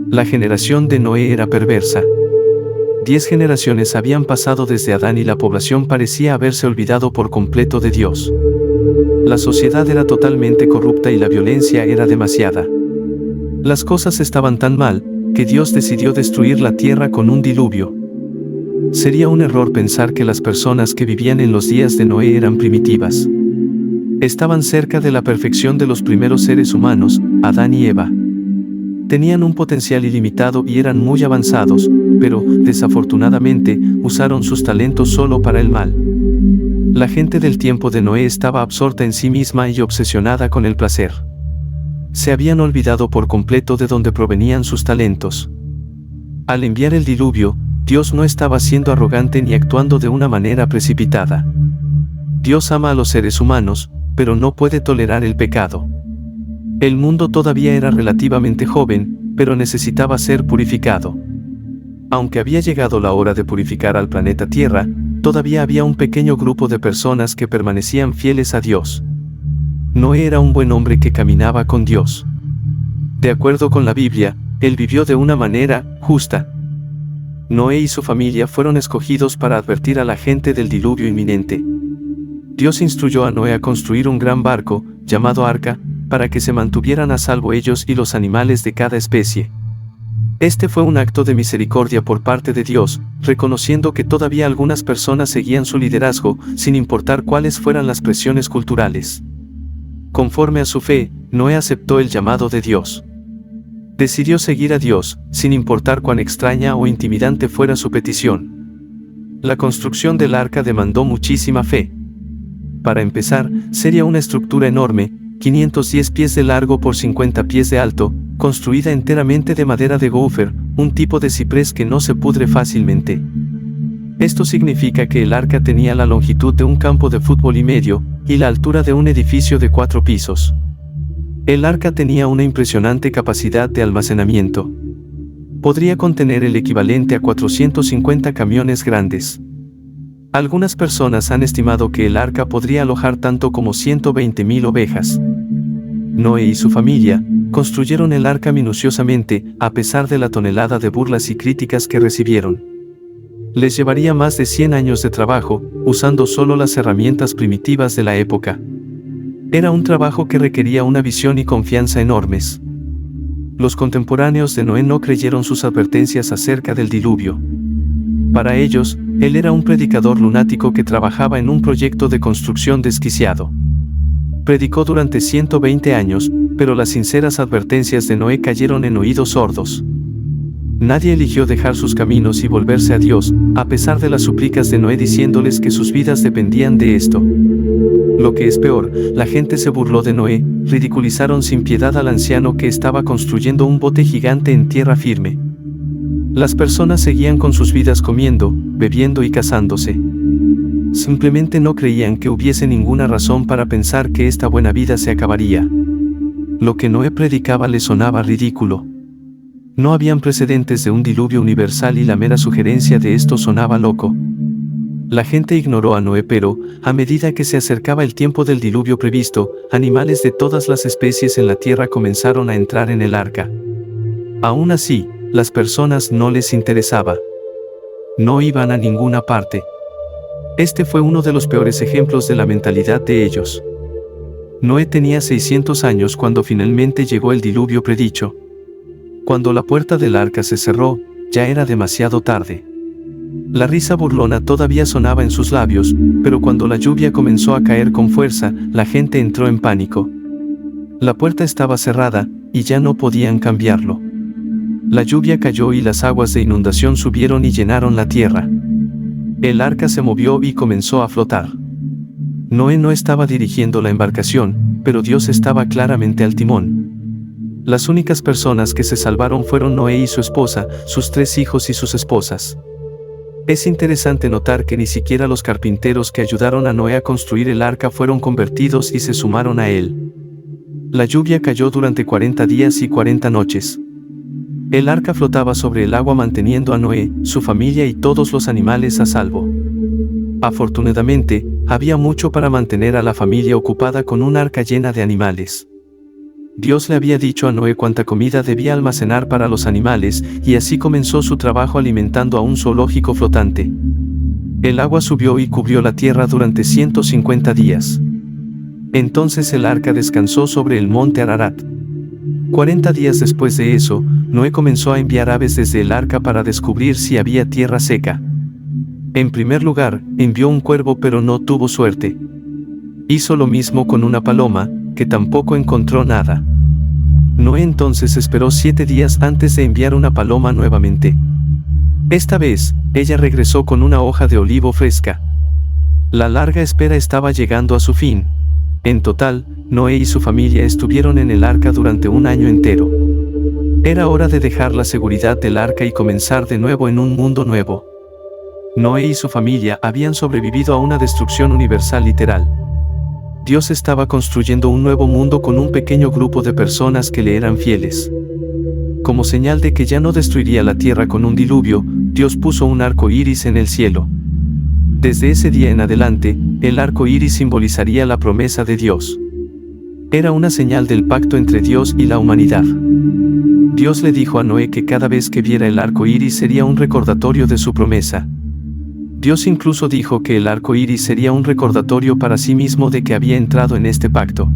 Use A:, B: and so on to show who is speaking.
A: La generación de Noé era perversa. 10 generaciones habían pasado desde Adán y la población parecía haberse olvidado por completo de Dios. La sociedad era totalmente corrupta y la violencia era demasiada. Las cosas estaban tan mal, que Dios decidió destruir la tierra con un diluvio. Sería un error pensar que las personas que vivían en los días de Noé eran primitivas. Estaban cerca de la perfección de los primeros seres humanos, Adán y Eva. Tenían un potencial ilimitado y eran muy avanzados, pero, desafortunadamente, usaron sus talentos solo para el mal. La gente del tiempo de Noé estaba absorta en sí misma y obsesionada con el placer. Se habían olvidado por completo de dónde provenían sus talentos. Al enviar el diluvio, Dios no estaba siendo arrogante ni actuando de una manera precipitada. Dios ama a los seres humanos, pero no puede tolerar el pecado. El mundo todavía era relativamente joven, pero necesitaba ser purificado. Aunque había llegado la hora de purificar al planeta Tierra, todavía había un pequeño grupo de personas que permanecían fieles a Dios. Noé era un buen hombre que caminaba con Dios. De acuerdo con la Biblia, él vivió de una manera justa. Noé y su familia fueron escogidos para advertir a la gente del diluvio inminente. Dios instruyó a Noé a construir un gran barco, llamado Arca, para que se mantuvieran a salvo ellos y los animales de cada especie. Este fue un acto de misericordia por parte de Dios, reconociendo que todavía algunas personas seguían su liderazgo, sin importar cuáles fueran las presiones culturales. Conforme a su fe, Noé aceptó el llamado de Dios. Decidió seguir a Dios, sin importar cuán extraña o intimidante fuera su petición. La construcción del arca demandó muchísima fe. Para empezar, sería una estructura enorme, 510 pies de largo por 50 pies de alto, construida enteramente de madera de gopher, un tipo de ciprés que no se pudre fácilmente. Esto significa que el arca tenía la longitud de un campo de fútbol y medio, y la altura de un edificio de 4 pisos. El arca tenía una impresionante capacidad de almacenamiento. Podría contener el equivalente a 450 camiones grandes. Algunas personas han estimado que el arca podría alojar tanto como 120.000 ovejas. Noé y su familia construyeron el arca minuciosamente, a pesar de la tonelada de burlas y críticas que recibieron. Les llevaría más de 100 años de trabajo, usando solo las herramientas primitivas de la época. Era un trabajo que requería una visión y confianza enormes. Los contemporáneos de Noé no creyeron sus advertencias acerca del diluvio. Para ellos, él era un predicador lunático que trabajaba en un proyecto de construcción desquiciado. Predicó durante 120 años, pero las sinceras advertencias de Noé cayeron en oídos sordos. Nadie eligió dejar sus caminos y volverse a Dios, a pesar de las súplicas de Noé diciéndoles que sus vidas dependían de esto. Lo que es peor, la gente se burló de Noé, ridiculizaron sin piedad al anciano que estaba construyendo un bote gigante en tierra firme. Las personas seguían con sus vidas comiendo, bebiendo y casándose. Simplemente no creían que hubiese ninguna razón para pensar que esta buena vida se acabaría. Lo que Noé predicaba le sonaba ridículo. No habían precedentes de un diluvio universal y la mera sugerencia de esto sonaba loco. La gente ignoró a Noé, pero, a medida que se acercaba el tiempo del diluvio previsto, animales de todas las especies en la tierra comenzaron a entrar en el arca. Aún así, las personas no les interesaba. No iban a ninguna parte. Este fue uno de los peores ejemplos de la mentalidad de ellos. Noé tenía 600 años cuando finalmente llegó el diluvio predicho. Cuando la puerta del arca se cerró, ya era demasiado tarde. La risa burlona todavía sonaba en sus labios, pero cuando la lluvia comenzó a caer con fuerza, la gente entró en pánico. La puerta estaba cerrada, y ya no podían cambiarlo. La lluvia cayó y las aguas de inundación subieron y llenaron la tierra. El arca se movió y comenzó a flotar. Noé no estaba dirigiendo la embarcación, pero Dios estaba claramente al timón. Las únicas personas que se salvaron fueron Noé y su esposa, sus 3 hijos y sus esposas. Es interesante notar que ni siquiera los carpinteros que ayudaron a Noé a construir el arca fueron convertidos y se sumaron a él. La lluvia cayó durante 40 días y 40 noches. El arca flotaba sobre el agua manteniendo a Noé, su familia y todos los animales a salvo. Afortunadamente, había mucho para mantener a la familia ocupada con un arca llena de animales. Dios le había dicho a Noé cuánta comida debía almacenar para los animales, y así comenzó su trabajo alimentando a un zoológico flotante. El agua subió y cubrió la tierra durante 150 días. Entonces el arca descansó sobre el monte Ararat. 40 días después de eso, Noé comenzó a enviar aves desde el arca para descubrir si había tierra seca. En primer lugar, envió un cuervo pero no tuvo suerte. Hizo lo mismo con una paloma, que tampoco encontró nada. Noé entonces esperó 7 días antes de enviar una paloma nuevamente. Esta vez, ella regresó con una hoja de olivo fresca. La larga espera estaba llegando a su fin. En total, Noé y su familia estuvieron en el arca durante un año entero. Era hora de dejar la seguridad del arca y comenzar de nuevo en un mundo nuevo. Noé y su familia habían sobrevivido a una destrucción universal literal. Dios estaba construyendo un nuevo mundo con un pequeño grupo de personas que le eran fieles. Como señal de que ya no destruiría la tierra con un diluvio, Dios puso un arco iris en el cielo. Desde ese día en adelante, el arco iris simbolizaría la promesa de Dios. Era una señal del pacto entre Dios y la humanidad. Dios le dijo a Noé que cada vez que viera el arco iris sería un recordatorio de su promesa. Dios incluso dijo que el arco iris sería un recordatorio para sí mismo de que había entrado en este pacto.